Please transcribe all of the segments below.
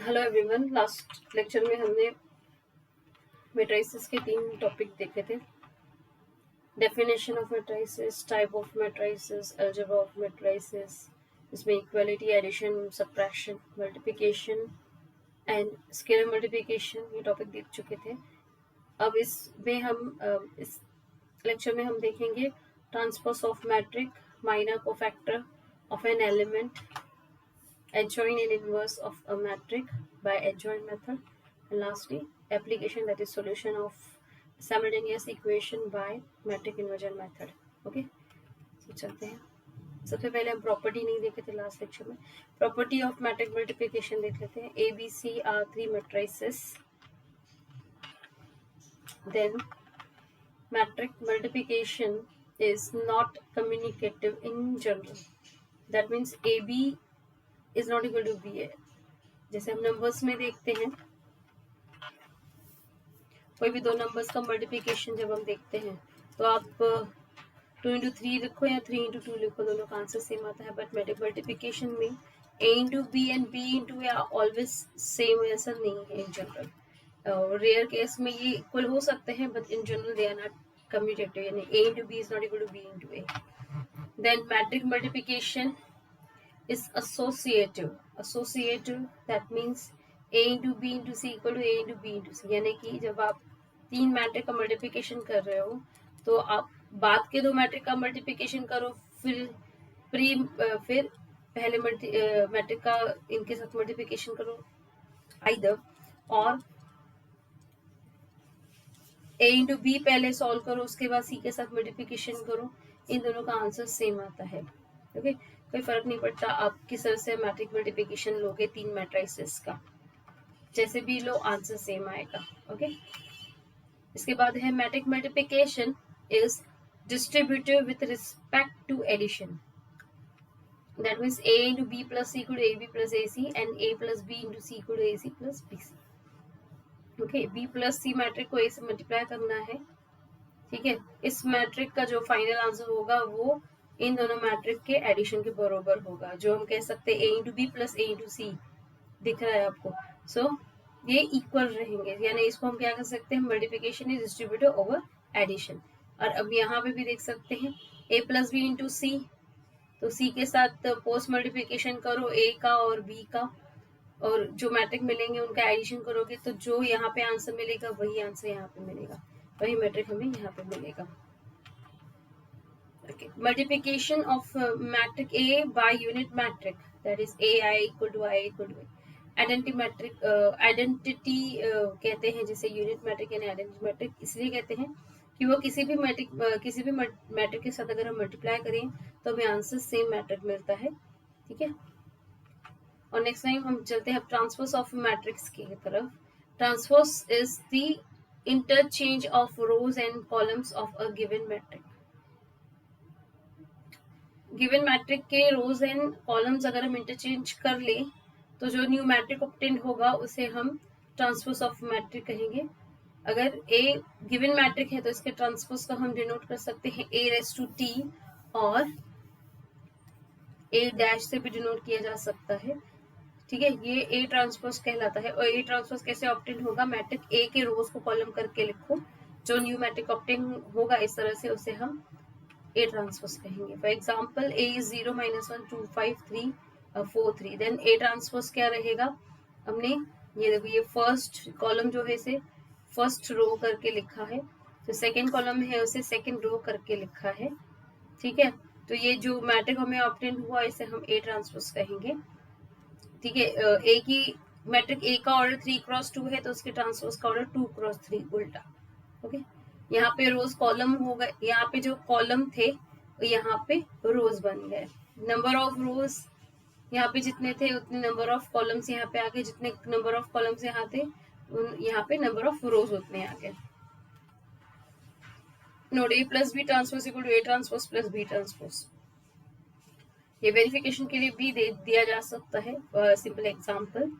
Hello everyone. Last lecture में हमने matrices के 3 टॉपिक देखे थे। Definition of matrices, type of matrices, algebra of matrices, इसमें equality, addition, subtraction, multiplication and scalar multiplication, ये topic देख चुके थे। अब इसमें हम इस लेक्चर में हम देखेंगे transpose of matrix, minor cofactor of an element, adjoint and inverse of a matrix by adjoint method, and lastly application, that is solution of simultaneous equation by matrix inversion method. Okay, so चलते हैं। सबसे पहले हम property नहीं देखे थे last lecture में। Property of matric multiplication देख लेते हैं। ABC are 3 matrices, then matrix multiplication is not commutative in general. That means AB is not equal to BA। जैसे हम नंबर्स में देखते हैं, कोई भी दो नंबर्स का मल्टीप्लिकेशन जब हम देखते हैं तो आप 2 into 3 लिखो या 3 into 2 लिखो, दोनों का आंसर सेम आता है। बट मैट्रिक मल्टीप्लिकेशन में A into B and B into A are always same, ऐसा नहीं है इन जनरल। रेयर केस में ये इक्वल हो सकते हैं, but in general they are not commutative, यानी A into B is not equal to B into A। Then matrix multiplication is associative, that means A into B into C equal to A into B into C। यानी कि जब आप 3 matric का multiplication कर रहे हो तो आप बाद के 2 मैट्रिक का मल्टीप्लिकेशन करो, फिर पहले मैट्रिक का इनके साथ मल्टीप्लिकेशन करो आइदर, और A into B पहले सॉल्व करो, उसके बाद C के साथ मल्टीप्लिकेशन करो, इन दोनों का आंसर सेम आता है। ओके, कोई फर्क नहीं पड़ता आप किस तरह से मैट्रिक मल्टीप्लिकेशन लोगे 3 मैट्रिसेस का, जैसे भी लो आंसर सेम आएगा। ओके, इसके बाद है matrix multiplication is distributive with respect to addition. That means A into B plus C equal to AB plus AC and A plus B into C equal to AC plus BC। Okay, B plus C matrix को A से multiply करना है, ठीक है। इस matric का जो final answer होगा वो इन दोनों मैट्रिक के एडिशन के बराबर होगा, जो हम कह सकते हैं A into B plus A into C दिख रहा है आपको। सो ये इक्वल रहेंगे, यानी इसको हम क्या कर सकते हैं, multiplication is distributive over addition. और अब यहाँ पे भी देख सकते हैं A plus B into C, तो C के साथ पोस्ट मल्टीप्लिकेशन करो A का और B का, और जो मैट्रिक मिलेंगे उनका एडिशन करोगे तो जो यहाँ पे आंसर मिलेगा वही आंसर यहाँ पे मिलेगा, वही मैट्रिक हमें यहाँ पे मिलेगा। Okay, multiplication of matrix A by unit matrix, that is AI equal to I equal to A। Identity matrix, identity कहते हैं जिसे यूनिट मैट्रिक यानी आइडेंटिटी मैट्रिक इसलिए कहते हैं कि वो किसी भी मैट्रिक के साथ अगर हम मल्टीप्लाई करें तो हमें आंसर सेम मैट्रिक मिलता है, ठीक है। और नेक्स्ट टाइम हम चलते हैं ट्रांसपोज ऑफ मैट्रिक्स की तरफ। Transpose is the interchange of rows and columns of a given matrix. Given matrix के रोज एंड कॉलम्स अगर हम इंटरचेंज कर लें तो जो न्यू मैट्रिक ऑब्टेन होगा उसे हम ट्रांसपोज ऑफ मैट्रिक कहेंगे। अगर A गिवन मैट्रिक है तो इसके ट्रांसपोज का हम डिनोट कर सकते हैं A रेज़ टू T, और A डैश से भी डिनोट किया जा सकता है, ठीक है। ये A ट्रांसपोज कहलाता है। और A ट्रांसपोज कैसे ऑब्टेन होगा, मैट्रिक A के रोज को कॉलम करके लिखो, जो न्यू मैट्रिक ऑब्टेन होगा इस तरह से उसे हम A ट्रांसपोज कहेंगे। For example A is 0 -1 2 5 3 4 3, then A transpose क्या रहेगा, हमने ये देखो ये फर्स्ट कॉलम जो है इसे फर्स्ट रो करके लिखा है, तो सेकेंड कॉलम है उसे सेकेंड रो करके लिखा है, ठीक है। तो ये जो मैट्रिक हमें ऑब्टेन हुआ इसे हम A ट्रांसपोज कहेंगे, ठीक है। A की मैट्रिक A का ऑर्डर 3x2 है तो उसके ट्रांसपोज का ऑर्डर 2x3 उल्टा। ओके, यहाँ पे रोज कॉलम हो गए, यहाँ पे जो कॉलम थे यहाँ पे रोज बन गए। नंबर ऑफ रोज यहाँ पे जितने थे उतने नंबर ऑफ कॉलम्स यहाँ पे आ गए, जितने नंबर ऑफ कॉलम्स यहाँ थे यहाँ पे नंबर ऑफ रोज उतने आ गए। Note A plus B transpose equal to A transpose plus B transpose. ये वेरिफिकेशन के लिए भी दिया जा सकता है। Simple example,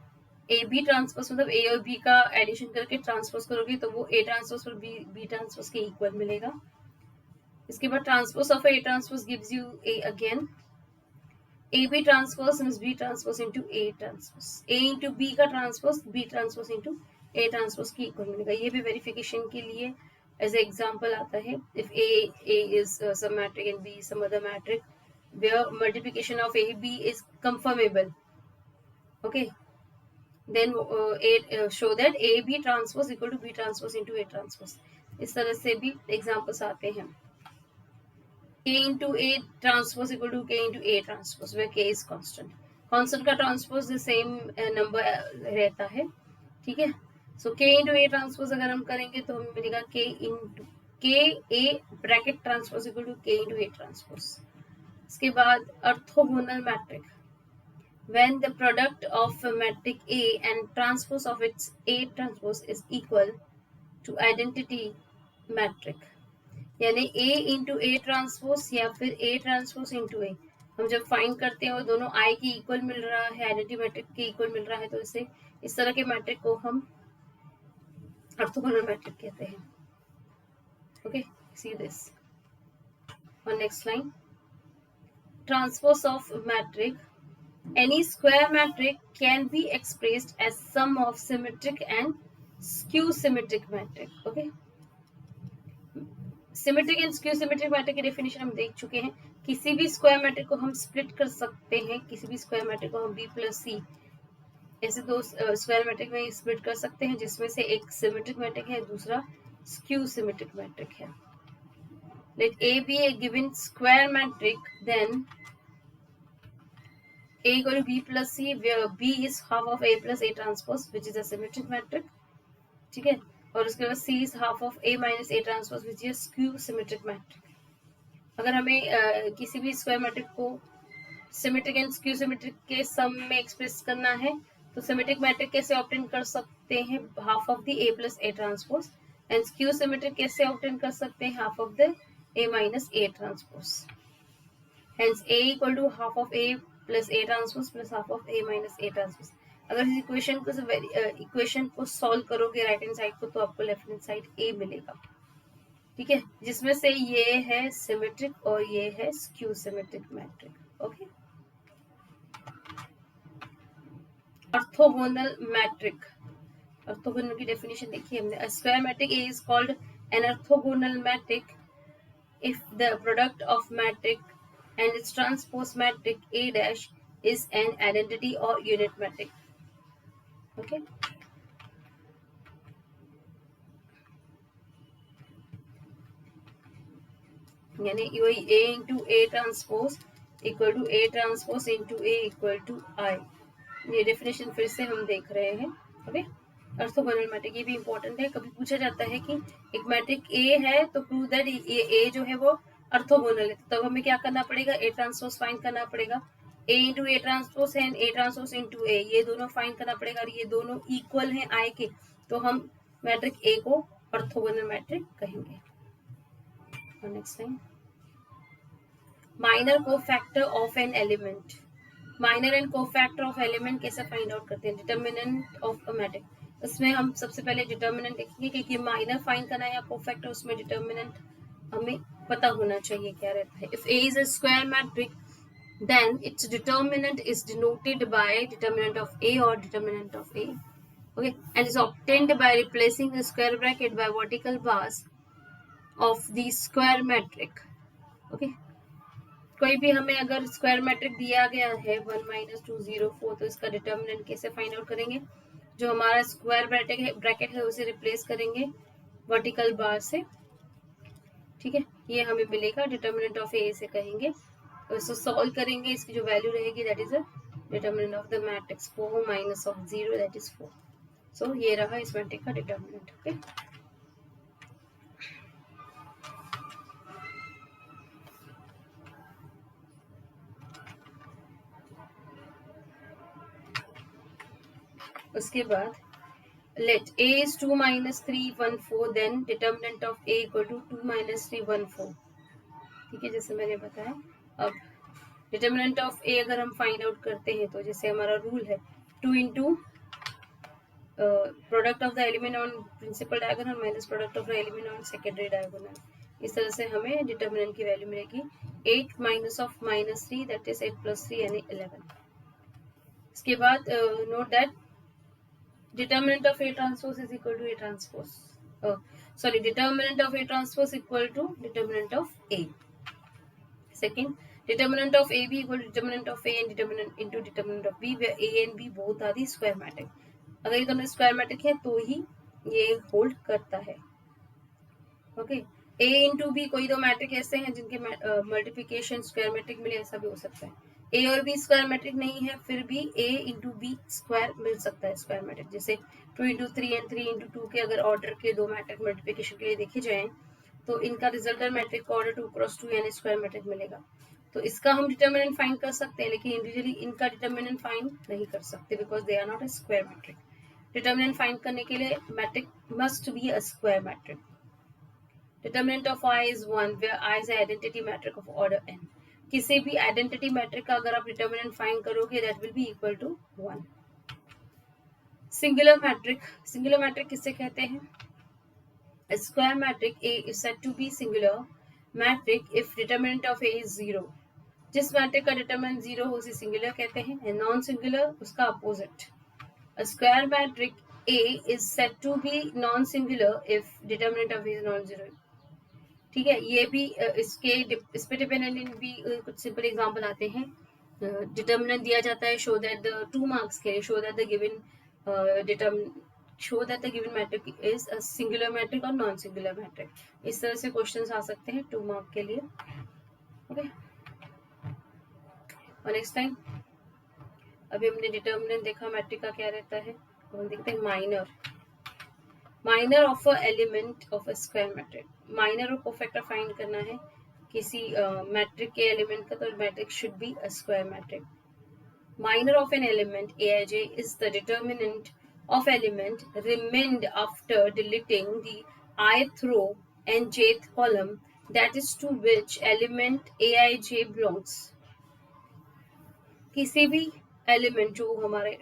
A B transpose मतलब A और B का एडिशन करके ट्रांसपोज करोगे तो वो A ट्रांसपोज और B ट्रांसपोज के इक्वल मिलेगा। इसके बाद transpose of A transpose gives you A again. A B transpose means B transpose into A transpose, A into B का transpose B transpose into A transpose की equal मिलेगा। ये भी वेरिफिकेशन के लिए एज एग्जाम्पल आता है। If A is some matrix and B some other matrix where multiplication of a b is confirmable, okay, then show that a b transpose equal to b transpose into a transpose। इस तरह से भी examples आते हैं। k into a transpose equal to k into a transpose where k is constant, constant का transpose the same number रहता है, ठीक है। so k into a transpose अगर हम करेंगे तो हमें मिलेगा k into k a bracket transpose equal to k into a transpose। इसके बाद orthogonal matrix, when the product of matrix A and transpose of its A transpose is equal to identity matrix, यानी A into A transpose या फिर A transpose into A, हम जब find करते हैं वो दोनों I की इक्वल मिल रहा है, आइडेंटिटी मैट्रिक के इक्वल मिल रहा है, तो इसे इस तरह के मैट्रिक को हम ऑर्थोगोनल मैट्रिक कहते हैं। Okay, see this on next line, transpose of matrix, any square matrix can be expressed as sum of symmetric and skew symmetric matrix। okay, symmetric and skew symmetric matric की definition हम देख चुके हैं। किसी भी square matric को हम split कर सकते हैं, किसी भी स्क्वायर मैट्रिक को हम बी प्लस सी ऐसे दो स्क्वायर मैट्रिक में स्प्लिट कर सकते हैं, जिसमें से एक सिमेट्रिक मैट्रिक है, दूसरा स्क्यू सिमेट्रिक मैट्रिक है। Let A B A given square matrix, then A equal to B plus C, where B is half of A plus A transpose, which is a symmetric matrix, ठीक है। और उसके बाद C is half of A minus A transpose, which is skew symmetric matrix। अगर हमें किसी भी square matric को सिमेट्रिक एंड स्क्यू सिमेट्रिक के सम में एक्सप्रेस करना है, तो सिमेट्रिक मैट्रिक कैसे ऑब्टेन कर सकते हैं, half of the A plus A transpose, and skew symmetric कैसे ऑब्टेन कर सकते हैं, half of the A minus A transpose। Hence A equal to half of A plus A transpose plus half of A minus A transpose। अगर इस equation को solve करोगे right hand side को, तो आपको लेफ्ट हैंड साइड A मिलेगा, ठीक है, जिसमें से ये है सिमेट्रिक और ये है skew symmetric matrix. Okay, orthogonal matrix, orthogonal की डेफिनेशन देखिए हमने। Square matrix A is called an orthogonal matrix if the product of matrix and its transpose matrix A dash is an identity or unit matrix। okay, यानी वही A into A transpose equal to A transpose into A equal to I। ये definition फिर से हम देख रहे हैं। Okay, orthogonal matric ये भी इंपॉर्टेंट है। कभी पूछा जाता है कि एक मैट्रिक A है तो प्रूव दैट ये A जो है वो ऑर्थोगोनल है, तब हमें क्या करना पड़ेगा, A ट्रांसपोज फाइंड करना पड़ेगा। A into A transpose and A transpose into A, ये दोनों फाइंड करना पड़ेगा, और ये दोनों इक्वल हैं I के, तो हम मैट्रिक A को ऑर्थोगोनल मैट्रिक कहेंगे। Next time, minor cofactor of an element, minor and cofactor of element कैसे फाइंड आउट करते हैं, डिटर्मिनेंट ऑफ अ मैट्रिक। इसमें हम सबसे पहले डिटर्मिनेंट देखेंगे, क्योंकि माइनर फाइंड करना है या कोफैक्टर, उसमें डिटर्मिनेंट हमें पता होना चाहिए क्या रहता है। If A is a square matrix, then its determinant is denoted by determinant of A or determinant of A, okay, and is obtained by replacing the square bracket by vertical bars of the square matrix। okay, कोई भी हमें अगर square matric दिया गया है 1 - 2 0 4, तो इसका determinant कैसे फाइंड आउट करेंगे, जो हमारा स्क्वायर ब्रैकेट है उसे रिप्लेस करेंगे वर्टिकल बार से, ठीक है, ये हमें मिलेगा, डिटर्मिनेंट ऑफ ए से कहेंगे। तो इसको सॉल्व करेंगे, इसकी जो वैल्यू रहेगी that is a determinant of the matrix 4 minus of 0 that is 4। सो ये रहा इस मैट्रिक का डिटर्मिनेंट। ओके, उसके बाद let A is 2 - 3 1 4, then determinant of A equal to 2 - 3 1 4, ठीक है, जैसे मैंने बताया। अब डिटर्मिनेंट ऑफ A अगर हम फाइंड आउट करते हैं, तो जैसे हमारा रूल है 2 into product of the element on principal diagonal minus product of the element on secondary diagonal, इस तरह से हमें डिटर्मिनेंट की वैल्यू मिलेगी। 8 माइनस ऑफ -3 दैट इज 8 + 3 यानी 11। इसके बाद note that determinant of A transpose is equal to A transpose. Determinant of A transpose equal to determinant of A. Second, determinant of AB equal to determinant of A and determinant into determinant of B, where A and B both are the square matrix. अगर ये दोनों square matric है तो ही ये hold करता है। Okay, A into B, कोई दो मैट्रिक ऐसे हैं जिनके मल्टीप्लिकेशन स्क्वायर मैट्रिक मिले, ऐसा भी हो सकता है। A और B स्क्वायर मैट्रिक नहीं है, फिर भी A इंटू बी स्क्वायर मिल सकता है स्क्वायर मैट्रिक। जैसे 2 इंटू 3 एंड 3 इंटू 2 के अगर ऑर्डर के दो मैट्रिक मल्टीप्लिकेशन के लिए देखे जाएं तो इनका रिजल्टेंट मैट्रिक का ऑर्डर 2 क्रॉस 2 यानी स्क्वायर मैट्रिक मिलेगा। तो इसका हम डिटर्मिनेंट फाइंड कर सकते हैं, लेकिन इंडिविजुअली इनका डिटर्मिनेंट फाइंड नहीं कर सकते because they are not a square matrix. Determinant find करने के लिए matrix must be a square matrix. Determinant of I is 1 where I is identity matrix of order n। किसी भी आइडेंटिटी मैट्रिक का अगर आप डिटर्मिनेंट फाइंड करोगे that will be equal to 1। Singular matrix, singular matrix किसे कहते हैं? A square matrix A is said to be singular matrix if determinant of A is 0। जिस मैट्रिक का डिटर्मिनेंट 0 हो उसे सिंगुलर कहते हैं, नॉन सिंगुलर उसका opposite. A square matrix A is said to be non-singular if determinant of A is non-zero। ठीक है, ये भी इस पे डिपेंडेंट भी कुछ सिंपल एग्जांपल आते हैं। डिटर्मिनेंट दिया जाता है शो दैट द 2 मार्क्स के लिए, show that the given matrix is a singular matrix और नॉन सिंगुलर मैट्रिक। इस तरह से क्वेश्चंस आ सकते हैं 2 मार्क के लिए। ओके, और नेक्स्ट टाइम अभी हमने डिटर्मिनेंट देखा मैट्रिक का क्या रहता है, हम देखते हैं minor of a element of a square matrix. Minor और कोफैक्टर फाइंड करना है किसी मैट्रिक के एलिमेंट का, तो matrix should be a square matrix. Minor of an element Aij is the determinant of element remained after deleting the ith row and jth column that is to which element Aij belongs। किसी भी element जो हमारे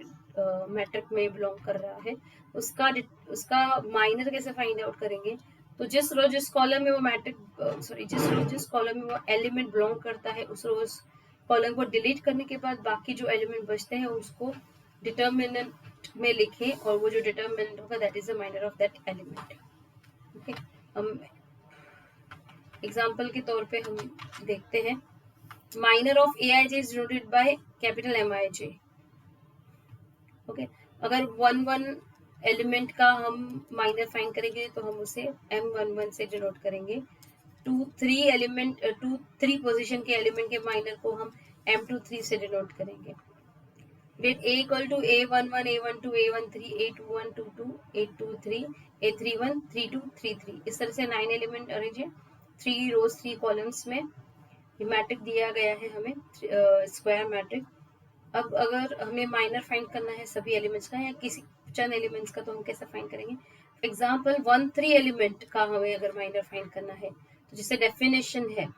matric में belong कर रहा है उसका minor कैसे फाइंड आउट करेंगे? तो जिस रो जिस कॉलम में वो मैट्रिक जिस कॉलम में वो एलिमेंट बिलोंग करता है उस रो कॉलम को डिलीट करने के बाद बाकी जो एलिमेंट बचते हैं उसको डिटर्मिनेंट में लिखें और वो जो डिटर्मिनेंट होगा that is the minor of that element. Okay, हम एग्जांपल के तौर पे हम देखते हैं। Minor of Aij is denoted by capital Mij। Okay, अगर 1 एलिमेंट का हम माइनर फाइंड करेंगे तो हम उसे M11 से डिनोट करेंगे। 3 पोजीशन के एलिमेंट के माइनर को हम M23 से डिनोट करेंगे। Let A equal to A11, A12, A13, A21, 22, A23, A31, 32, 33। इस तरह से 9 एलिमेंट अरेंज है 3 रोज 3 कॉलम्स में। ये मैट्रिक दिया गया है हमें स्क्वायर मैट्रिक। अब अगर हमें माइनर फाइंड करना है सभी एलिमेंट्स का या किसी चंद एलिमेंट्स का तो हम कैसे फाइंड करेंगे? एग्जाम्पल 1-3 एलिमेंट का हमें अगर माइनर फाइंड करना है तो जिससे डेफिनेशन है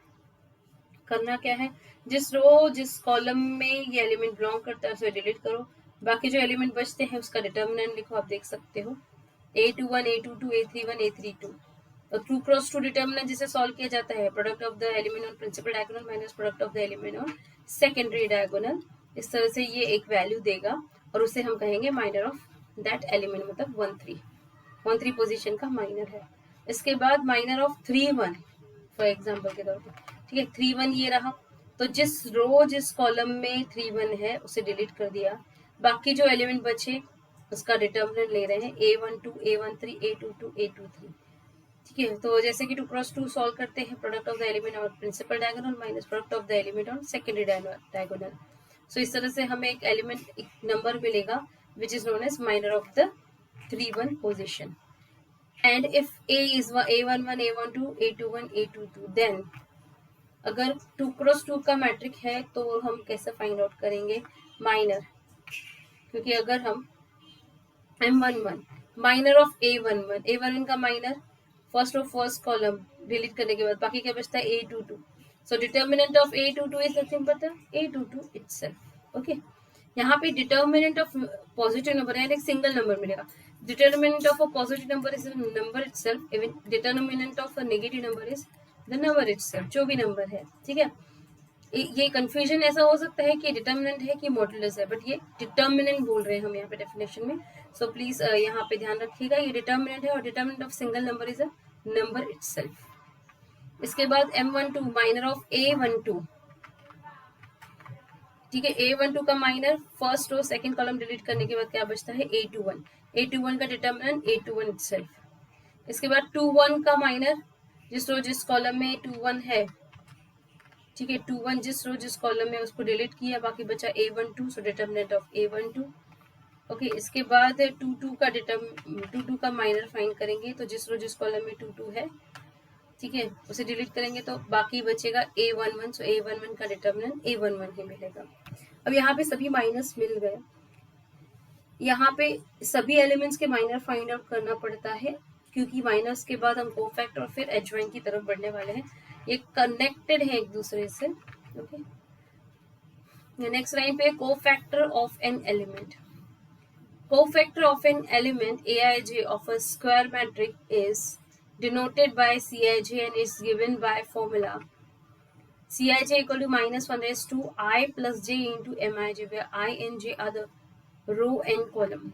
करना क्या है, जिस रो जिस कॉलम में ये एलिमेंट बिलोंग करता है उसे डिलीट करो, बाकी जो एलिमेंट बचते हैं उसका डिटर्मिनेंट लिखो। आप देख सकते हो A21, A22, A31, A32। तो 2 क्रॉस 2 डिटर्मिनेंट जिसे सॉल्व किया जाता है product of the element on principal diagonal minus product of the element on secondary diagonal. इस तरह से ये एक वैल्यू देगा और उसे हम कहेंगे माइनर ऑफ दैट एलिमेंट, मतलब 1-3 पोजीशन का माइनर है। इसके बाद माइनर ऑफ 3-1 फॉर एग्जांपल के तौर पर, ठीक है 3-1 ये रहा, तो जिस रो जिस कॉलम में 3-1 है उसे डिलीट कर दिया, बाकी जो एलिमेंट बचे उसका डिटर्मिनेंट ले रहे हैं A12, A13, A22, A23। ठीक है, तो जैसे कि 2 क्रॉस 2 सॉल्व करते हैं product of the element on principal diagonal minus product of the element on secondary diagonal. So इस तरह से हमें एक एलिमेंट एक नंबर मिलेगा which is known as minor of the 3-1 position. And if A is A11, A12, A21, A22 then अगर 2 cross 2 का matric है तो हम कैसे फाइंड आउट करेंगे माइनर? क्योंकि अगर हम M11 माइनर ऑफ A11 का माइनर फर्स्ट कॉलम डिलीट करने के बाद बाकी क्या बचता है A22। So determinant of A22 is nothing but A22 itself. Okay, यहाँ पे डिटर्मिनेंट ऑफ पॉजिटिव नंबर है, एक सिंगल नंबर मिलेगा। Determinant of a positive number is number itself, even determinant of a negative number is the number itself, जो भी number है। ठीक है, ये कंफ्यूजन ऐसा हो सकता है कि डिटर्मिनेंट है कि मॉड्यूलस है, बट ये डिटर्मिनेंट बोल रहे हैं हम यहाँ पे डेफिनेशन में। सो प्लीज यहाँ पे ध्यान रखिएगा, ये डिटर्मिनेंट है और determinant of single number is a number itself. इसके बाद M12 माइनर ऑफ A12, ठीक है। A12 का minor first row second column delete करने के बाद क्या बचता है, A21। A21 का डिटर्मिनेंट A21 इटसेल्फ। इसके बाद 21 का माइनर जिस रो जिस कॉलम में 21 है, ठीक है, 21 जिस रो जिस कॉलम में उसको डिलीट किया, बाकी बचा A12, so determinant of A12। Okay, इसके बाद 22 का माइनर फाइंड करेंगे, तो जिस रो जिस कॉलम में 22 है, ठीक है, उसे डिलीट करेंगे तो बाकी बचेगा A11, सो A11 का डिटर्मिनेंट A11 ही मिलेगा। अब यहाँ पे सभी माइनस मिल गए, यहाँ पे सभी एलिमेंट्स के माइनर फाइंड आउट करना पड़ता है, क्योंकि माइनस के बाद हम कोफैक्टर और फिर एडजॉइन की तरफ बढ़ने वाले हैं, ये कनेक्टेड है एक दूसरे से। ओके, नेक्स्ट लाइन पे cofactor of an element. Cofactor of an element Aij of a square matrix is denoted by Cij and is given by formula Cij equal to -1 raised to I plus j into Mij, where I and j are the row and column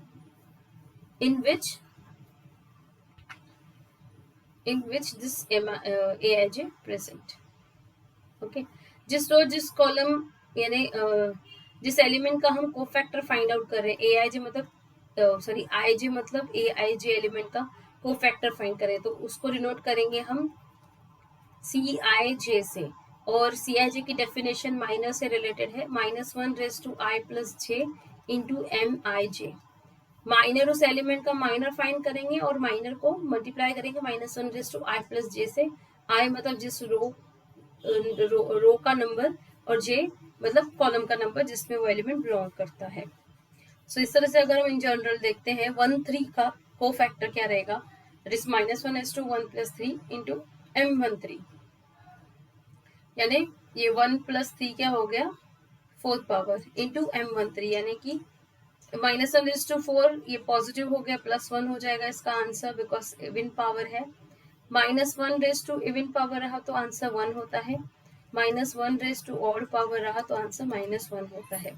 in which this Aij present. Okay, जिस रो जिस column यानी जिस element का हम cofactor find out कर रहे हैं, Aij मतलब सॉरी Ij मतलब Aij एलिमेंट का कोफैक्टर फाइंड करें, तो उसको डिनोट करेंगे हम Cij से, और Cij की डेफिनेशन माइनर से रिलेटेड है, -1 raise to I plus j into Mij। Minor उस एलिमेंट का माइनर फाइंड करेंगे और माइनर को मल्टीप्लाई करेंगे -1 raise to I plus j से। I मतलब जिस रो का नंबर और j मतलब कॉलम का नंबर जिसमें वो एलिमेंट बिलोंग करता है। सो इस तरह से अगर हम इन जनरल देखते हैं 1-3 का कोफैक्टर क्या रहेगा, that is -1 is to 1 plus 3 into M13, यानी ये 1 plus 3 क्या हो गया, 4th पावर इंटू M13, यानी कि -1 is to 4 ये पॉजिटिव हो गया, +1 हो जाएगा इसका आंसर, बिकॉज इवन पावर है। -1 रेज टू इवन पावर रहा तो आंसर 1 होता है, -1 रेज टू ऑड पावर रहा तो आंसर -1 होता है।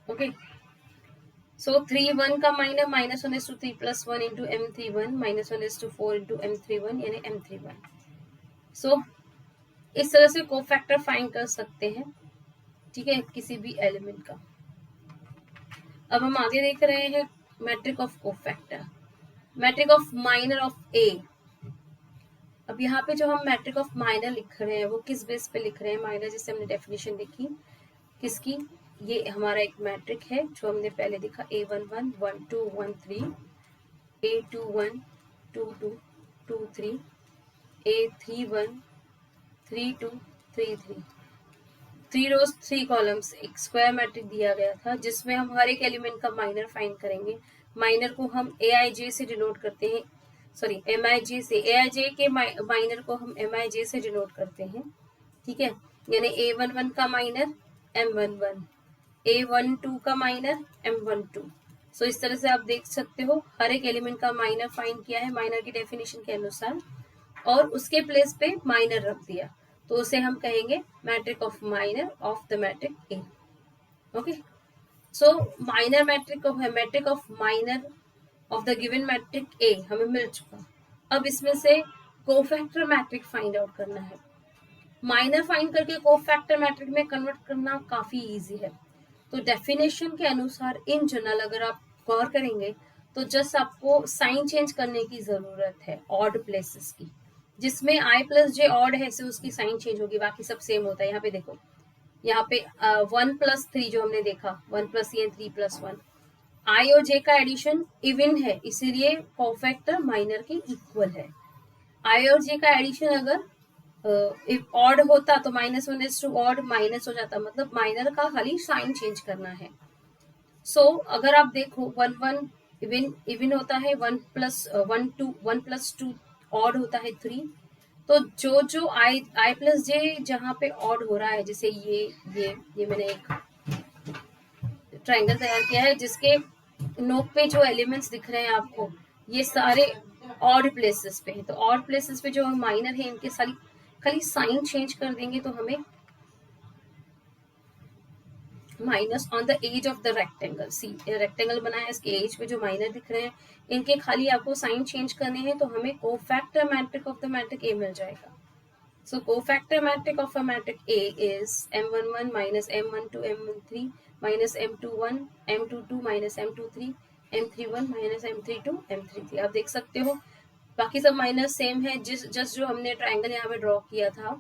ओके, सो 3-1 का minor -1 is to 3 plus 1 into M31, -1 is to 4 into M31 यानी M31। सो इस तरह से कोफैक्टर फाइंड कर सकते हैं, ठीक है, किसी भी एलिमेंट का। अब हम आगे देख रहे हैं matrix of cofactor, matrix of minor of A. अब यहाँ पे जो हम मैट्रिक ऑफ माइनर लिख रहे हैं वो किस बेस पे लिख रहे हैं, माइनर जैसे हमने डेफिनेशन देखी किसकी, ये हमारा एक मैट्रिक है जो हमने पहले देखा, A11 1 2 1 3, A21 2 2 2 3, A31 3 2 3 3, 3 रोज 3 कॉलम्स, एक स्क्वायर मैट्रिक दिया गया था जिसमें हम हर एक एलिमेंट का माइनर फाइंड करेंगे। माइनर को हम Aij से डिनोट करते हैं, सॉरी Mij से, Aij के माइनर को हम Mij से डिनोट करते हैं, ठीक है, यानी A11 का माइनर M11, A12 का माइनर M12। सो इस तरह से आप देख सकते हो हर एक एलिमेंट का माइनर फाइंड किया है माइनर की डेफिनेशन के अनुसार, और उसके प्लेस पे माइनर रख दिया, तो उसे हम कहेंगे matrix of minor of the matrix A. Okay, so minor matrix of minor of the given matrix A हमें मिल चुका। अब इसमें से कोफैक्टर मैट्रिक फाइंड आउट करना है। माइनर फाइंड करके कोफैक्टर मैट्रिक में कन्वर्ट करना काफी इजी है। तो डेफिनेशन के अनुसार इन जनरल अगर आप गौर करेंगे तो जस्ट आपको साइन चेंज करने की जरूरत है ऑड प्लेसेस की, जिसमें I प्लस जे ऑड है से उसकी साइन चेंज होगी, बाकी सब सेम होता है। यहाँ पे देखो, यहाँ पे 1 plus 3 जो हमने देखा, 1 plus 3 and 3 plus 1, I और J का एडिशन इवन है, इसीलिए कोफैक्टर माइनर के इक्वल है। I और J का एडिशन अगर ऑड होता तो -1 is to ऑड माइनस हो जाता, मतलब माइनर का खाली साइन चेंज करना है। सो अगर आप देखो 1 1 इवन होता है, 1 plus 2 ऑड होता है 3, तो जो I प्लस जे जहाँ पे ऑड हो रहा है, जैसे ये मैंने एक ट्रायंगल तैयार किया है जिसके नोक पे जो एलिमेंट्स दिख रहे हैं आपको, ये सारे ऑड प्लेसेस पे हैं। तो ऑड प्लेसेस पे जो माइनर है इनके खाली साइन चेंज कर देंगे तो हमें minus on the edge of the rectangle. See rectangle बनाया, इसके एज पे जो माइनर दिख रहे हैं इनके खाली आपको साइन चेंज करने हैं, तो हमें cofactor matrix of the matrix A मिल जाएगा। So cofactor matrix of a matrix A is M11 minus M12 M13 minus M21 M22 minus M23 M31 minus M32 M33। आप देख सकते हो बाकी सब माइनस सेम है, जस्ट जो हमने ट्रायंगल यहाँ पे ड्रॉ किया था,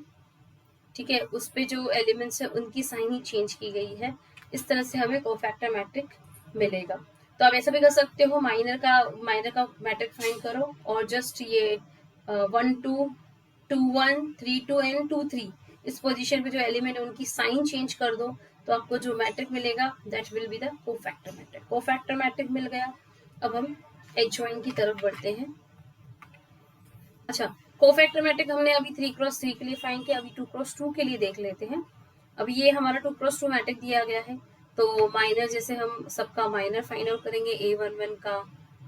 ठीक है, उस पे जो एलिमेंट्स है उनकी साइन ही चेंज की गई है। इस तरह से हमें कोफैक्टर मैट्रिक मिलेगा। तो आप ऐसा भी कर सकते हो, माइनर का मैट्रिक फाइंड करो और जस्ट ये 1 2 2 1 3 2 एंड 2 3 इस पोजीशन पे जो एलिमेंट है उनकी साइन चेंज कर दो, तो आपको जो मैट्रिक मिलेगा that will be the cofactor matrix. Cofactor matrix मिल गया। अब हम एडजॉइन की तरफ बढ़ते हैं। अच्छा, कोफैक्टर मैट्रिक हमने अभी 3x3 के लिए फाइंड किया, अभी 2x2 के लिए देख लेते हैं। अब ये हमारा 2x2 मैट्रिक दिया गया है, तो माइनर जैसे हम सबका माइनर फाइंड आउट करेंगे A11 का,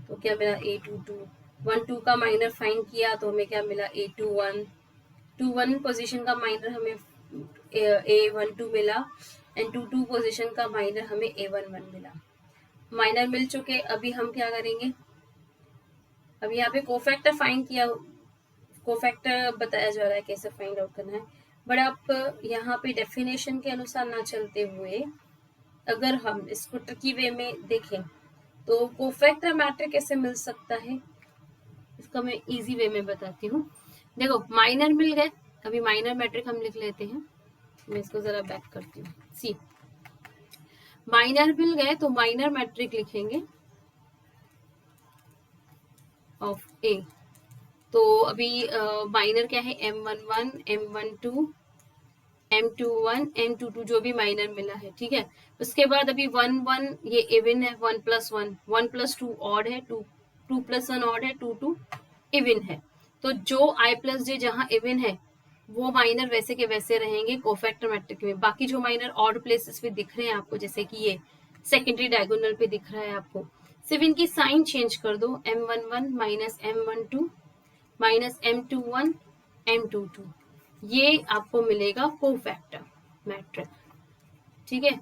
तो क्या मिला A22, 1 2 का माइनर फाइंड किया तो हमें क्या मिला A21, 2 1 पोजीशन का माइनर हमें A12 मिला एंड 2 2 पोजीशन का माइनर हमें A11 मिला। माइनर मिल चुके, अभी हम क्या करेंगे, अब यहाँ पे कोफैक्टर फाइंड किया, कोफैक्टर बताया जा रहा है कैसे फाइंड आउट करना है, बट आप यहाँ पे डेफिनेशन के अनुसार ना चलते हुए अगर हम इसको ट्रिकी वे में देखें तो कोफैक्टर मैट्रिक कैसे मिल सकता है, इसका मैं इजी वे में बताती हूँ। देखो माइनर मिल गए, अभी माइनर मैट्रिक हम लिख लेते हैं, मैं इसको जरा बैक करती हूँ। सी माइनर मिल गए तो माइनर मैट्रिक लिखेंगे ऑफ ए। तो अभी माइनर क्या है, M11 M12 M21 M22 जो भी माइनर मिला है, ठीक है। उसके बाद अभी 1 1 ये इवन है, 1 + 1 1 + 2 ऑड है, 2 2 + 1 ऑड है, 2 2 इवन है। तो जो I + J जहाँ इवन है वो माइनर वैसे के वैसे रहेंगे कोफैक्टर मैट्रिक में। बाकी जो माइनर ऑड प्लेसेस पे दिख रहे हैं आपको, जैसे कि ये सेकेंडरी डायगोनल पे दिख रहा है आपको, सिर्फ इनकी साइन चेंज कर दो, M11 minus M12 minus M21 M22, ये आपको मिलेगा कोफैक्टर मैट्रिक, ठीक है।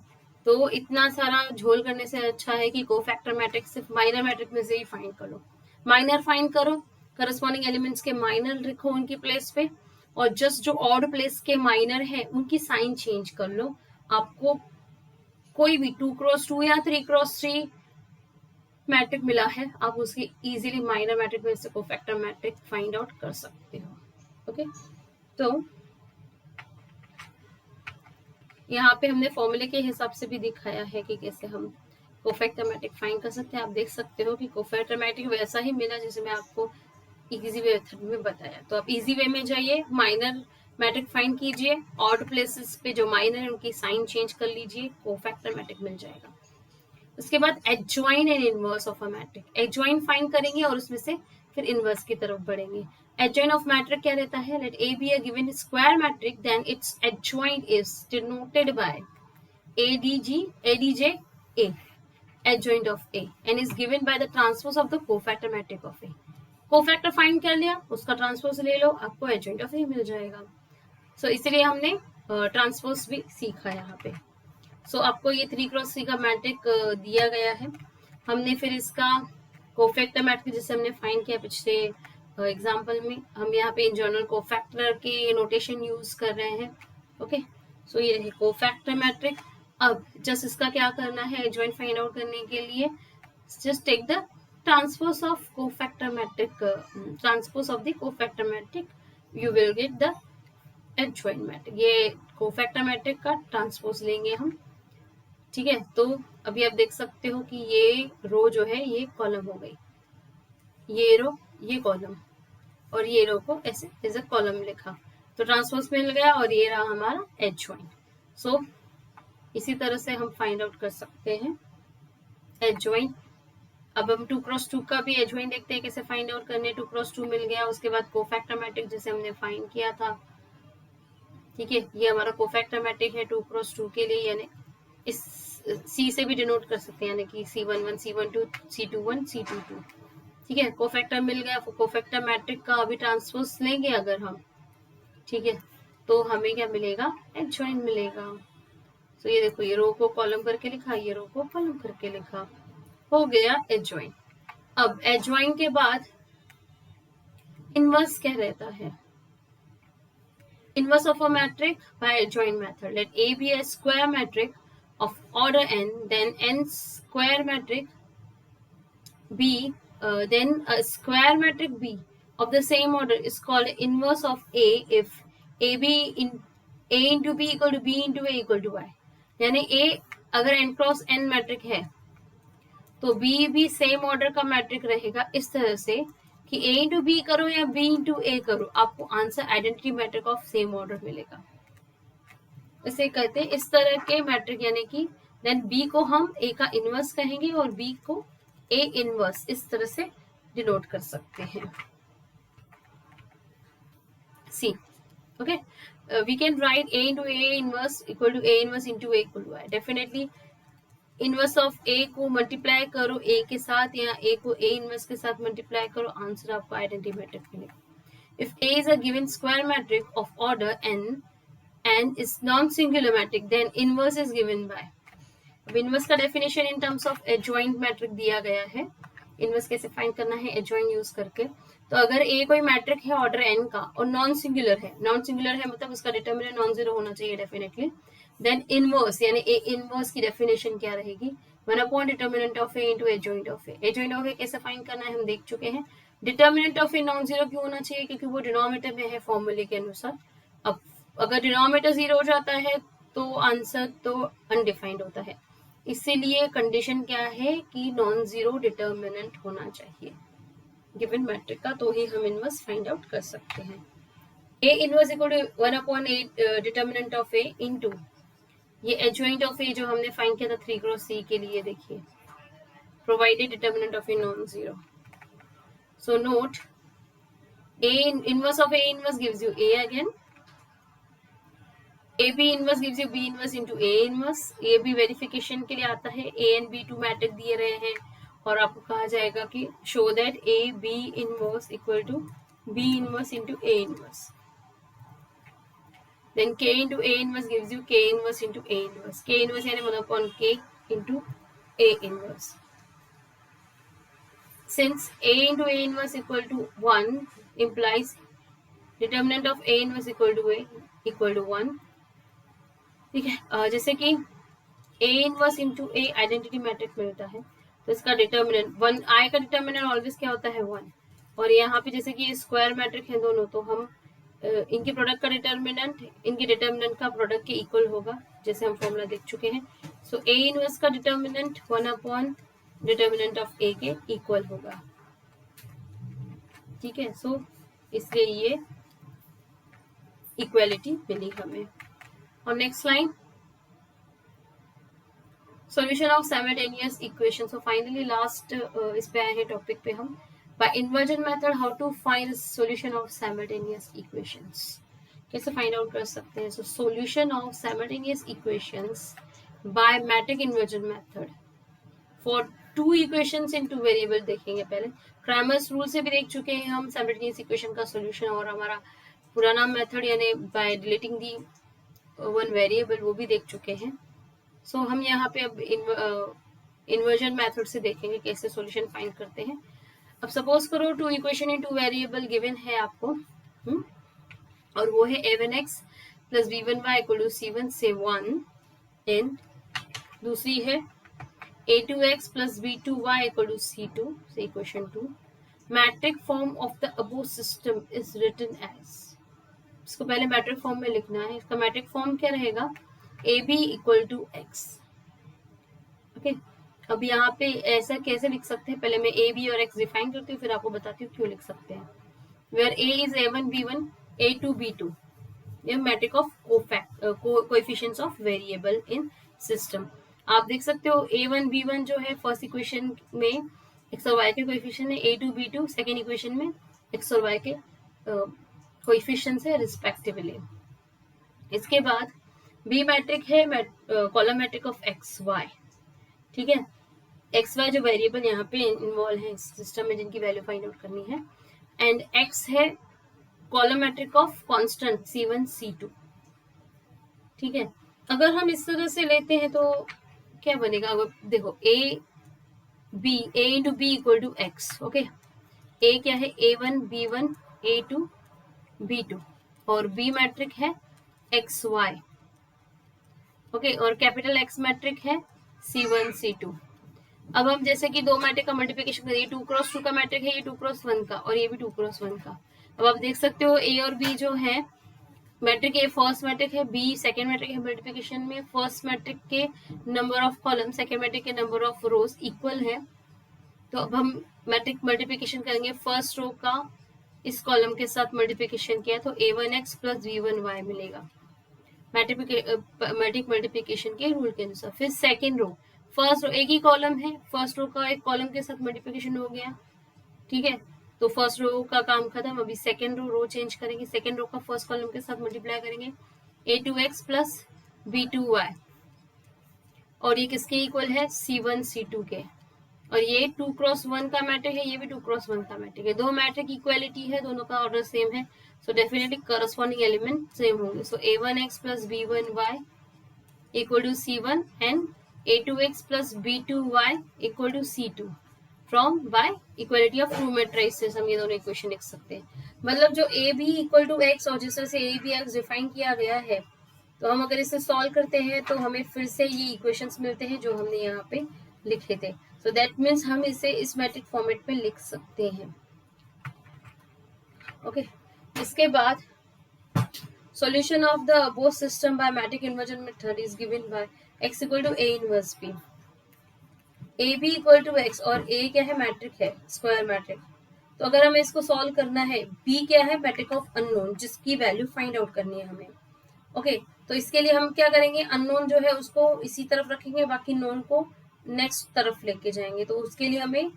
तो इतना सारा झोल करने से अच्छा है कि कोफैक्टर मैट्रिक सिर्फ माइनर मैट्रिक में से ही फाइंड कर लो। माइनर फाइंड करो, करस्पॉन्डिंग एलिमेंट्स के माइनर लिखो उनकी प्लेस पे, और जस्ट जो ऑड प्लेस के माइनर है उनकी साइन चेंज कर लो। आपको कोई भी 2x2 या 3x3 मैट्रिक मिला है, आप उसकी इजीली माइनर मैट्रिक में से कोफैक्टर मैट्रिक फाइंड आउट कर सकते हो। ओके, तो यहाँ पे हमने फॉर्मूले के हिसाब से भी दिखाया है कि कैसे हम कोफैक्टर मैट्रिक फाइंड कर सकते हैं। आप देख सकते हो कि कोफैक्टर मैट्रिक वैसा ही मिला जैसे मैं आपको इजी वे मेथड में बताया। तो आप इजी वे में जाइए, माइनर मैट्रिक फाइंड कीजिए, ऑड प्लेसेस पे जो माइनर है उनकी साइन चेंज कर लीजिए, कोफैक्टर मैट्रिक मिल जाएगा। उसके बाद adjoin and inverse of a matric, adjoin find करेंगे और उसमें से फिर इनवर्स की तरफ बढ़ेंगे। Adjoint of matrix क्या रहता है, let A be a given square matrix then its adjoint is denoted by ADJ A, adjoint of A, and is given by the transpose of the cofactor matrix of A। Cofactor find कर लिया, उसका transpose ले लो, आपको adjoint of ए मिल जाएगा। सो इसलिए हमने transpose भी सीखा यहाँ पे। सो आपको ये 3x3 का मैट्रिक दिया गया है। हमने फिर इसका कोफैक्टर मैट्रिक जैसे हमने फाइंड किया पिछले एग्जाम्पल में, हम यहाँ पे इन जनरल कोफैक्टर के नोटेशन यूज कर रहे हैं। ओके, सो ये रहे कोफैक्टर मैट्रिक। अब जस्ट इसका क्या करना है, एडजॉइंट फाइंड आउट करने के लिए just take the transpose of cofactor matrix, transpose of the cofactor matrix, you will get the adjoint matrix. ये कोफैक्टर मैट्रिक का ट्रांसपोज लेंगे हम, ठीक है। तो अभी आप देख सकते हो कि ये रो जो है ये कॉलम हो गई, ये रो ये कॉलम, और ये रो को ऐसे एज अ कॉलम लिखा, तो ट्रांसपोज मिल गया और ये रहा हमारा एडजॉइंट। सो इसी तरह से हम फाइंड आउट कर सकते हैं एडजॉइंट। अब हम 2x2 का भी एडजॉइंट देखते हैं कैसे फाइंड आउट करने। 2x2 मिल गया, उसके बाद कोफैक्टर मैट्रिक जैसे हमने फाइंड किया था, ठीक है। ये हमारा कोफैक्टर मैट्रिक है 2x2 के लिए, यानी इस C से भी डिनोट कर सकते हैं, यानी कि C11 C12 C21 C22, ठीक है। कोफैक्टर मिल गया, कोफैक्टर मैट्रिक का अभी ट्रांसपोज लेंगे अगर हम, ठीक है, तो हमें क्या मिलेगा, एडजॉइंट मिलेगा। सो ये देखो, ये रो को कॉलम करके लिखा, ये रो को कॉलम करके लिखा, हो गया एडजॉइन। अब एडजॉइन के बाद इनवर्स क्या रहता है? Inverse of a matrix by adjoint method. Let A be a square matrix of order n, then n square matrix B, then a square matrix B of the same order is called inverse of A if AB in A into B equal to B into A equal to Y. यानी A अगर n cross n matric है तो B भी same order का matric रहेगा, इस तरह से कि A इंटू बी करो या B इंटू A करो, आपको answer identity matrix of same order मिलेगा। इसे कहते हैं इस तरह के मैट्रिक, यानी कि देन B को हम A का इनवर्स कहेंगे और B को A इनवर्स, इस तरह से डिनोट कर सकते हैं। See okay, we can write A into A inverse equal to A inverse into A equal to Y। Definitely inverse of A को मल्टीप्लाई करो A के साथ या A को A इनवर्स के साथ मल्टीप्लाई करो, आंसर आपको आइडेंटिटी मैट्रिक मिलेगा। If A is a given square matrix of order n and is non-singular matrix, then inverse is given by। अब इनवर्स का definition in terms of adjoint matrix दिया गया है। इनवर्स कैसे find करना है? एडजॉइंट यूज करके। तो अगर ए कोई मैट्रिक है ऑर्डर एन का और नॉन सिंगुलर है, नॉन सिंगुलर है मतलब उसका डिटर्मिनेंट नॉन जीरो होना चाहिए डेफिनेटली, देन इनवर्स यानी ए इनवर्स की डेफिनेशन क्या रहेगी? 1 determinant of A into adjoint of A. Adjoint of A कैसे फाइंड करना है हम देख चुके हैं। Determinant of A non zero क्यों होना चाहिए? क्योंकि वो डिनोमिनेटर में है फॉर्मूले के अनुसार। अब अगर डिनोमिनेटर जीरो हो जाता है तो आंसर तो अनडिफाइंड होता है, इसीलिए कंडीशन क्या है कि नॉन जीरो डिटर्मिनेंट होना चाहिए गिवन मैट्रिक का, तो ही हम इनवर्स फाइंड आउट कर सकते हैं। A inverse equal to 1/8 determinant of A into ये एडजॉइंट ऑफ ए जो हमने फाइंड किया था 3 क्रॉस सी के लिए, देखिए provided determinant of A non zero. So note A inverse of A inverse gives you A again, A B inverse gives you B inverse into A inverse. ये भी verification के लिए आता है। A and B two matrix दिए रहे हैं और आपको कहा जाएगा कि show that A B inverse equal to B inverse into A inverse. Then k into a inverse gives you k inverse into a inverse। k inverse यानी 1/k into a inverse। Since a into a inverse equal to 1 implies determinant of a inverse equal to a equal to 1। ठीक है, जैसे कि a inverse into a identity matrix मिलता है तो इसका determinant 1, i का डिटर्मिनेंट ऑलवेज क्या होता है 1। और यहाँ पे जैसे कि स्क्वायर मैट्रिक है दोनों, तो हम इनके प्रोडक्ट का डिटर्मिनेंट इनके डिटर्मिनेंट का प्रोडक्ट के इक्वल होगा, जैसे हम फॉर्मूला देख चुके हैं। सो a इनवर्स का डिटर्मिनेंट 1 डिटर्मिनेंट ऑफ a के इक्वल होगा। ठीक है, सो इसलिए ये इक्वालिटी मिली हमें। और next line, solution of simultaneous equation. So finally last इस पे आए हैं टॉपिक पे हम। By inversion method how to find solution of simultaneous equations, कैसे फाइंड आउट कर सकते हैं? So solution of simultaneous equations by matrix inversion method for 2 equations in 2 variable देखेंगे। पहले क्रैमर्स रूल से भी देख चुके हैं हम साइमल्टेनियस इक्वेशन का सॉल्यूशन, और हमारा पुराना मेथड यानी बाय डिलीटिंग दी 1 वेरिएबल वो भी देख चुके हैं। सो हम यहाँ पे अब इन्वर्जन मेथड से देखेंगे कैसे सॉल्यूशन फाइंड करते हैं। अब सपोज करो 2 इक्वेशन इन 2 वेरिएबल गिवन है आपको, और वो है a1x plus b1y equal to c1 से 1 एंड दूसरी है a2x plus b2y equal to c2 से equation 2। Matrix form of the above system is written as, इसको पहले मैट्रिक फॉर्म में लिखना है। इसका मैट्रिक फॉर्म क्या रहेगा? A B equal to X. Okay, अब यहाँ पे ऐसा कैसे लिख सकते हैं? पहले मैं ए बी और एक्स डिफाइन करती हूँ, फिर आपको बताती हूँ क्यों लिख सकते हैं। Where A is a1 b1 a2 b2, ये matrix of coefficients of variable in system. आप देख सकते हो a1 b1 जो है फर्स्ट इक्वेशन में एक्स और वाई के कोएफिशिएंट है, a2 b2 सेकेंड इक्वेशन में एक्स और वाई के कोएफिशिएंट्स है रिस्पेक्टिवली। इसके बाद बी मैट्रिक है column matrix of X Y. ठीक है, एक्स वाई जो वेरिएबल यहाँ पे इन्वॉल्व है इस सिस्टम में जिनकी वैल्यू फाइंड आउट करनी है, एंड एक्स है column matrix of constant c1 c2। ठीक है, अगर हम इस तरह से लेते हैं तो क्या बनेगा? अगर देखो A into B equal to X, okay. A क्या है? A1 B1 A2 B2 और बी मैट्रिक है XY, ओके, और कैपिटल एक्स मैट्रिक है C1 C2। अब हम जैसे कि दो मैट्रिक का मल्टीप्लिकेशन करें, ये 2x2 का मैट्रिक है, ये 2x1 का, और ये भी 2x1 का। अब आप देख सकते हो ए और बी जो है, मैट्रिक ए फर्स्ट मैट्रिक है, बी सेकेंड मैट्रिक है। मल्टीप्लिकेशन में फर्स्ट मैट्रिक के number of column second matrix के नंबर ऑफ रोज इक्वल है। तो अब हम मैट्रिक मल्टीप्लिकेशन करेंगे, फर्स्ट रो का इस कॉलम के साथ मल्टीप्लिकेशन किया तो a1x प्लस b1y मिलेगा, मैट्रिक मल्टीप्लिकेशन के रूल के अनुसार। फिर सेकेंड रो, फर्स्ट रो एक ही कॉलम है, फर्स्ट रो का एक कॉलम के साथ मल्टीप्लिकेशन हो गया, ठीक है, तो फर्स्ट रो का काम खत्म। अभी सेकेंड रो चेंज करेंगे, सेकेंड रो का फर्स्ट कॉलम के साथ मल्टीप्लाई करेंगे, a2x प्लस b2y, और ये किसके इक्वल है? C1 C2 के। और ये 2x1 का मैट्रिक है, ये भी 2x1 का मैट्रिक है। दो मैट्रिक इक्वालिटी है, दोनों का ऑर्डर सेम है, so definitely corresponding element same होंगे। So a1x plus b1y equal to C1 and a2x plus b2y equal to C2 from by equality of two matrices हम ये दोनों इक्वेशन लिख सकते हैं। मतलब जो a भी इक्वल टू x और जिस तरह से a भी x डिफाइन किया गया है, तो हम अगर इसे सॉल्व करते हैं तो हमें फिर से ये इक्वेशंस मिलते हैं जो हमने यहाँ पे लिखे थे। सो दैट मीन्स हम इसे इस मैट्रिक फॉर्मेट में लिख सकते हैं, ओके। इसके बाद solution of the above system by matrix inversion method is given by x equal to a inverse b, A B equal to X, और ए क्या है? मैट्रिक है, स्क्वायर मैट्रिक। तो अगर हमें इसको सॉल्व करना है, बी क्या है? मैट्रिक ऑफ अननोन, जिसकी वैल्यू फाइंड आउट करनी है हमें, ओके। तो इसके लिए हम क्या करेंगे? अननोन जो है उसको इसी तरफ रखेंगे, बाकी नोन को नेक्स्ट तरफ लेके जाएंगे। तो उसके लिए हमें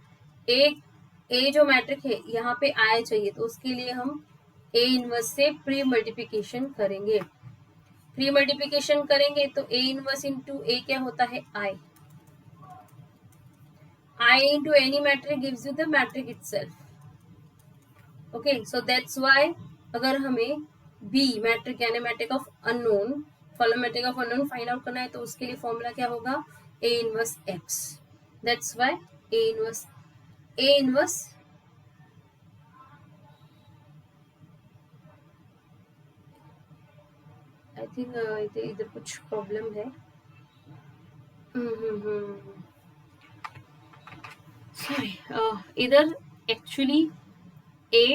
ए जो मैट्रिक है यहाँ पे आई चाहिए, तो उसके लिए हम ए इनवर्स से प्री मल्टीप्लिकेशन करेंगे। प्री मल्टीप्लिकेशन करेंगे तो ए इनवर्स इंटू ए क्या होता है? आई into any matrix gives you the matrix itself, okay, so that's why अगर हमें b मैट्रिक यानी matrix of unknown, column matrix of unknown find out करना है, तो उसके लिए फॉर्मूला क्या होगा? a inverse x, that's why a inverse I think इधर कुछ प्रॉब्लम है। सॉरी, इधर actually A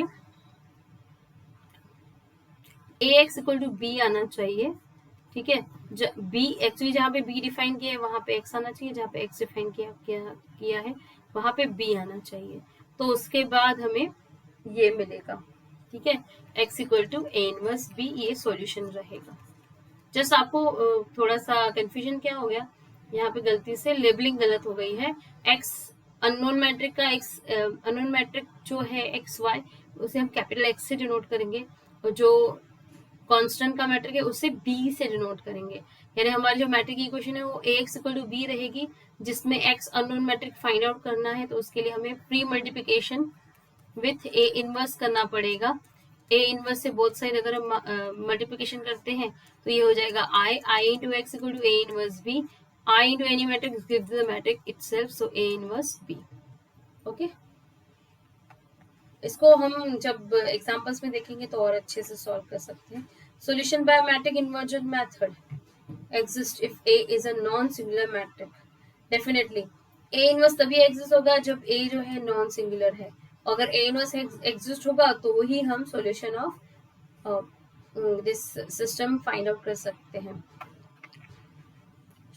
X equal to B आना चाहिए, ठीक है। बी एक्चुअली जहाँ पे बी डिफाइन किया है वहां पे एक्स आना चाहिए, जहाँ पे एक्स डिफाइन किया है वहां पे बी आना चाहिए, तो उसके बाद हमें ये मिलेगा, ठीक है, X equal to A inverse B, ये सॉल्यूशन रहेगा। जस्ट आपको थोड़ा सा कंफ्यूजन क्या हो गया, यहाँ पे गलती से लेबलिंग गलत हो गई है। एक्स अननोन मैट्रिक का एक्स अननोन मैट्रिक जो है एक्स वाई, उसे हम कैपिटल एक्स से डिनोट करेंगे, और जो कांस्टेंट का मैट्रिक है उसे बी से डिनोट करेंगे। यानी हमारी जो मैट्रिक इक्वेशन है वो A X equal to B रहेगी, जिसमें X unknown matrix find out करना है, तो उसके लिए हमें pre multiplication with A inverse करना पड़ेगा। ए इनवर्स से बोथ साइड अगर हम मल्टीप्लिकेशन करते हैं तो ये हो जाएगा I into X equal to A inverse B, I into any matrix gives the matrix itself, so A inverse B, okay. इसको हम जब एग्जांपल्स में देखेंगे तो और अच्छे से सॉल्व कर सकते हैं। Solution by matrix inversion method exist if A is a non singular matrix. Definitely A inverse तभी एग्जिस्ट होगा जब ए जो है नॉन सिंगुलर है। अगर ए इनवर्स एग्जिस्ट होगा तो ही हम solution of this system find out कर सकते हैं।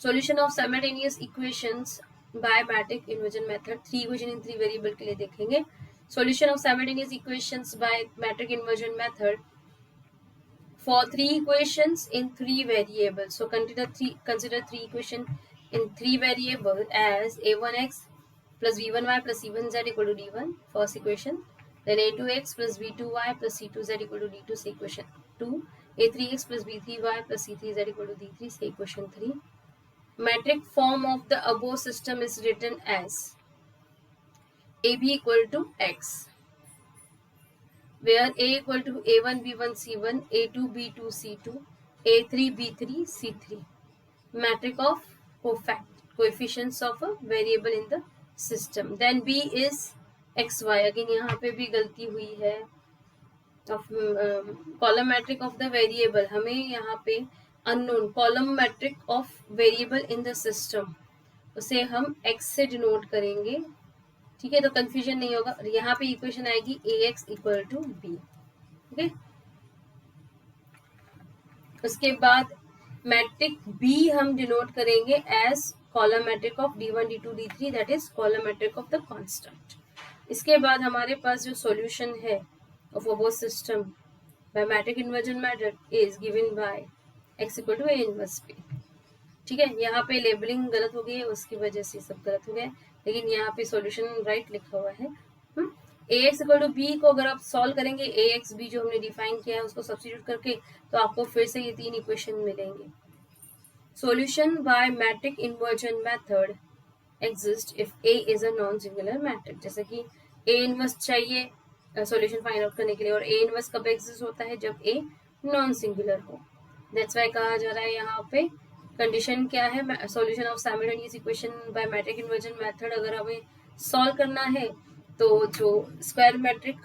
Solution of simultaneous equations by matrix inversion method, 3 equation in 3 variable के लिए देखेंगे। Solution of simultaneous equations by metric inversion method for 3 equations in 3 variables. So consider 3 equation in 3 variables as a1x plus b1y plus c1z equal to d1, first equation. Then a2x plus b2y plus c2z equal to d2, say equation 2. a3x plus b3y plus c3z equal to d3, say equation 3. Metric form of the above system is written as AB equal to X, where A equal to A1 B1 C1, A2 B2 C2, A3 B3 C3. metric of coefficients of a variable in the system. Then B is xy. Again यहाँ पे भी गलती हुई है. of column metric of the variable, हमें यहाँ पे unknown column metric of variable in the system, उसे हम x से डिनोट करेंगे. ठीक है, तो कंफ्यूजन नहीं होगा. यहाँ पे इक्वेशन आएगी ax equal to B. Okay, उसके बाद मैट्रिक B हम डिनोट करेंगे as column matrix of d1 d2 d3, that is column matrix of the constant. इसके बाद हमारे पास जो सॉल्यूशन है of above system by matrix inversion method is given by x equal to a inverse b. ठीक है, यहाँ पे लेबलिंग गलत हो गई है, उसकी वजह से सब गलत हो गया, लेकिन यहाँ पे सॉल्यूशन राइट लिखा हुआ है. ax इक्वल टू बी को अगर आप सॉल्व करेंगे, ax b जो हमने डिफाइन किया है उसको सब्स्टिट्यूट करके, तो आपको फिर से ये 3 इक्वेशन मिलेंगे. Solution by matrix inversion method exist if a is a non singular matrix. जैसे कि a इनवर्स चाहिए सॉल्यूशन फाइंड आउट करने के लिए, और a इनवर्स कब एग्जिस्ट होता है, जब a नॉन सिंगुलर हो. दैट्स व्हाई कहा जा रहा है यहाँ पे कंडीशन क्या है, solution of simultaneous equation by matrix inversion method अगर हमें सॉल्व करना है, तो जो स्क्वायर मैट्रिक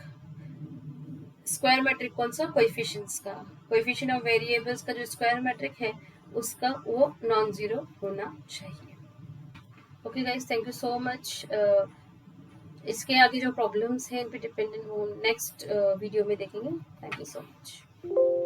कौन सा, कोएफिशिएंट्स का, कोएफिशिएंट ऑफ वेरिएबल्स का जो स्क्वायर मैट्रिक है उसका वो नॉन जीरो होना चाहिए. Okay guys, thank you so much. इसके आगे जो प्रॉब्लम्स हैं इन पे डिपेंडेंट वो नेक्स्ट वीडियो में देखेंगे. Thank you so much.